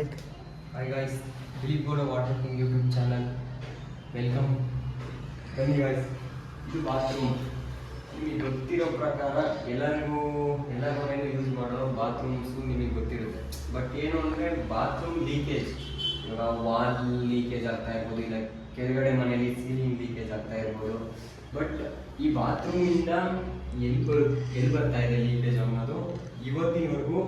ಆಯ್ತು. Hi guys, Dilip Gowda water king YouTube channel welcome. ಬನ್ನಿ guys, ಇದು ಬಾತ್ರೂಮ್. ನಿಮಗೆ ಗೊತ್ತಿರೋ ಪ್ರಕಾರ ಎಲ್ಲರೂ ಮನೆಯಲ್ಲೂ ಯೂಸ್ ಮಾಡೋ ಬಾತ್ರೂಮ್ಸು ನಿಮಗೆ ಗೊತ್ತಿರುತ್ತೆ. ಬಟ್ ಏನು ಅಂದರೆ ಬಾತ್ರೂಮ್ ಲೀಕೇಜ್, ಇವಾಗ ವಾಲ್ ಲೀಕೇಜ್ ಆಗ್ತಾ ಇರ್ಬೋದು, ಇಲ್ಲ ಕೆಳಗಡೆ ಮನೆಯಲ್ಲಿ ಸೀಲಿಂಗ್ ಲೀಕೇಜ್ ಆಗ್ತಾ ಇರ್ಬೋದು. ಬಟ್ ಈ ಬಾತ್ರೂಮಿಂದ ಎಲ್ಲಿ ಬರ್ತಾ ಇದೆ ಲೀಕೇಜ್ ಅನ್ನೋದು ಇವತ್ತಿನವರೆಗೂ,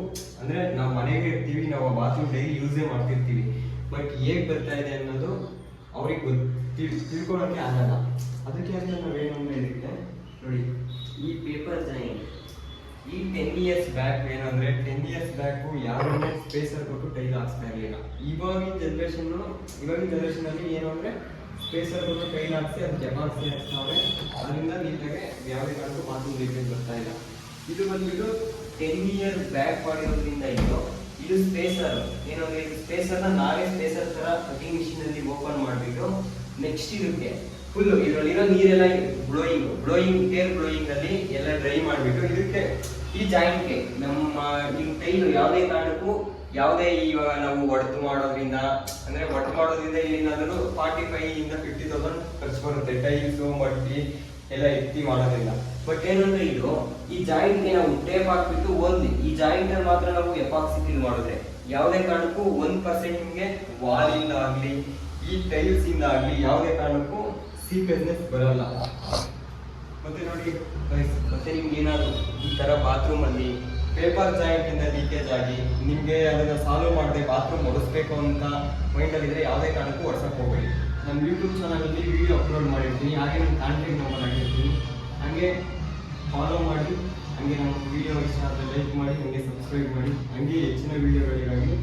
ಅಂದರೆ ನಾವು ಮನೆಗೆ ಇರ್ತೀವಿ, ನಾವು ಬಾತ್ರೂಮ್ ಡೈಲಿ ಯೂಸೇ ಮಾಡ್ತಿರ್ತೀವಿ. ಬಟ್ ಹೇಗೆ ಬರ್ತಾ ಇದೆ ಅನ್ನೋದು ಅವ್ರಿಗೆ ತಿಳ್ಕೊಳ್ಳೋಕ್ಕೆ ಆಗಲ್ಲ. ಅದಕ್ಕೆ ಅಂತ ನಾವೇನು ಅಂದರೆ ಇದಕ್ಕೆ ನೋಡಿ, ಈ ಪೇಪರ್ ಜಾಯಿಂಟ್ ಈ 10 years ಬ್ಯಾಕ್ ಏನಂದರೆ 10 years ಬ್ಯಾಕು ಯಾರನ್ನೇ ಸ್ಪೇಸರ್ ಕೊಟ್ಟು ಟೈಲ್ ಹಾಕ್ಸ್ತಾ ಇರಲಿಲ್ಲ. ಇವಾಗಿನ ಜನ್ರೇಷನಲ್ಲಿ ಏನು ಅಂದರೆ ಸ್ಪೇಸರ್ ಕೊಟ್ಟು ಟೈಲ್ ಹಾಕ್ಸಿ ಅದು ಜಪಾನ್ಸಿ ಹಾಕ್ತಾವೆ. ಅದರಿಂದ ನೀಟಾಗಿ ಯಾವುದೇ ಕಾರಣಕ್ಕೂ ಬಾತ್ರೂಮ್ ಲೀಕೇಜ್ ಬರ್ತಾ ಇಲ್ಲ. ಇದು ಬಂದ್ಬಿಟ್ಟು 10 years ಬ್ಯಾಕ್ ಮಾಡಿರೋದ್ರಿಂದ ಇದು ಸ್ಪೇಸರ್ ಏನಂದರೆ ಇದು ಸ್ಪೇಸರ್ನ ನಾವೇ ಸ್ಪೇಸರ್ ಥರ ಕಟಿಂಗ್ ಮಿಷಿನಲ್ಲಿ ಓಪನ್ ಮಾಡಿಬಿಟ್ಟು ನೆಕ್ಸ್ಟ್ ಇದಕ್ಕೆ ಫುಲ್ಲು ಇದರಲ್ಲಿರೋ ನೀರೆಲ್ಲ ಬ್ಲೋಯಿಂಗ್ ಅಲ್ಲಿ ಎಲ್ಲ ಡ್ರೈ ಮಾಡಿಬಿಟ್ಟು ಇದಕ್ಕೆ ಈ ಜಾಯಿಂಟ್ಗೆ ನಮ್ಮ ಟೈಲು ಯಾವುದೇ ಕಾರಣಕ್ಕೂ ಯಾವುದೇ ಇವಾಗ ನಾವು ಒಡೆದು ಮಾಡೋದ್ರಿಂದ ಏನಾದರೂ 45,000 to 50,000 ಖರ್ಚು ಬರುತ್ತೆ ಟೈಲ್ಸು ಮಟ್ಟಿ ಎಲ್ಲ ಎತ್ತಿ ಮಾಡೋದ್ರಿಂದ. ಬಟ್ ಏನಂದ್ರೆ ಈ ಜಾಯಿಂಟ್ಗೆ ನಾವು ಟೇಪ್ ಹಾಕ್ಬಿಟ್ಟು ಓನ್ಲಿ ಈ ಜಾಯಿಂಟಲ್ಲಿ ಮಾತ್ರ ನಾವು ಎಪಾಕ್ಸಿ ಫಿಲ್ ಮಾಡಿದ್ರೆ ಯಾವುದೇ ಕಾರಣಕ್ಕೂ 1% ನಿಮಗೆ ವಾಲಿಂದ ಆಗಲಿ ಈ ಟೈಲ್ಸ್ ಇಂದ ಆಗಲಿ ಯಾವುದೇ ಕಾರಣಕ್ಕೂ ಸೀಪೇಜ್ನೆಸ್ ಬರಲ್ಲ. ಮತ್ತೆ ನೋಡಿ, ಮತ್ತೆ ನಿಮ್ಗೆ ಏನಾದ್ರು ಈ ತರ ಬಾತ್ರೂಮ್ ಅಲ್ಲಿ ಪೇಪರ್ ಜಾಯಿಂಟ್ ಇಂದ ಲೀಕೇಜ್ ಆಗಿ ನಿಮ್ಗೆ ಅದನ್ನ ಸಾಲ್ವ್ ಮಾಡದೆ ಬಾತ್ರೂಮ್ ಒಡಿಸ್ಬೇಕು ಅಂತ ಮೈಂಡ್ ಅಲ್ಲಿ ಇದ್ರೆ ಯಾವುದೇ ಕಾರಣಕ್ಕೂ ಒಡ್ಸಕ್ ಹೋಗ್ಬೇಡಿ. ನಮ್ಮ ಯೂಟ್ಯೂಬ್ ಚಾನಲಲ್ಲಿ ವಿಡಿಯೋ ಅಪ್ಲೋಡ್ ಮಾಡಿರ್ತೀನಿ, ಹಾಗೆ ನನ್ನ ಕಾಂಟ್ಯಾಕ್ಟ್ ನಂಬರ್ ಆಗಿರ್ತೀನಿ. ಹಾಗೆ ಫಾಲೋ ಮಾಡಿ, ಹಾಗೆ ನಮ್ಮ ವಿಡಿಯೋ ಇಷ್ಟ ಆದರೆ ಲೈಕ್ ಮಾಡಿ, ಹಾಗೆ ಸಬ್ಸ್ಕ್ರೈಬ್ ಮಾಡಿ, ಹಾಗೆ ಹೆಚ್ಚಿನ ವಿಡಿಯೋಗಳಿಗಾಗಿ